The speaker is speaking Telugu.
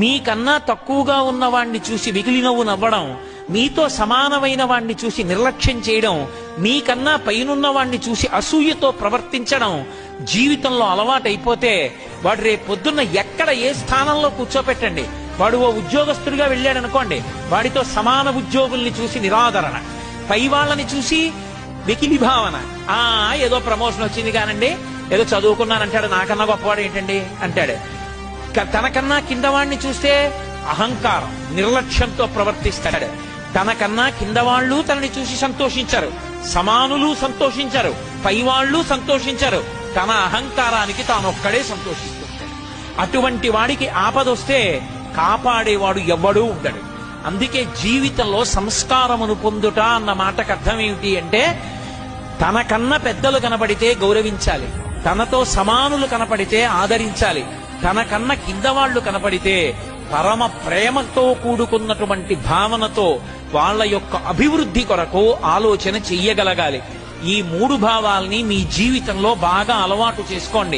మీకన్నా తక్కువగా ఉన్నవాణ్ణి చూసి వెకిలి నవ్వు నవ్వడం, మీతో సమానమైన వాణ్ణి చూసి నిర్లక్ష్యం చేయడం, మీకన్నా పైనున్న వాణ్ణి చూసి అసూయతో ప్రవర్తించడం జీవితంలో అలవాటైపోతే వాడు రేపు పొద్దున్న ఎక్కడ ఏ స్థానంలో కూర్చోపెట్టండి, వాడు ఓ ఉద్యోగస్తుడిగా వెళ్ళాడు అనుకోండి, వాడితో సమాన ఉద్యోగుల్ని చూసి నిరాదరణ, పై వాళ్ళని చూసి వెకిలి భావన. ఏదో ప్రమోషన్ వచ్చింది కానండి, ఏదో చదువుకున్నానంటాడు, నాకన్నా గొప్పవాడు ఏంటండి అంటాడు. తనకన్నా కింద వాణ్ణి చూస్తే అహంకారం, నిర్లక్ష్యంతో ప్రవర్తిస్తాడు. తనకన్నా కింద వాళ్ళు తనని చూసి సంతోషించరు, సమానులు సంతోషించరు, పైవాళ్ళు సంతోషించరు, తన అహంకారానికి తానొక్కడే సంతోషిస్తుంటాడు. అటువంటి వాడికి ఆపదొస్తే కాపాడేవాడు ఎవ్వడూ ఉండడు. అందుకే జీవితంలో సంస్కారమును పొందుట అన్న మాటకు అర్థం ఏమిటి అంటే, తనకన్నా పెద్దలు కనపడితే గౌరవించాలి, తనతో సమానులు కనపడితే ఆదరించాలి, తనకన్నా కింద వాళ్ళు కనపడితే పరమ ప్రేమతో కూడుకున్నటువంటి భావనతో వాళ్ళ యొక్క అభివృద్ధి కొరకు ఆలోచన చెయ్యగలగాలి. ఈ 3 భావాల్ని మీ జీవితంలో బాగా అలవాటు చేసుకోండి.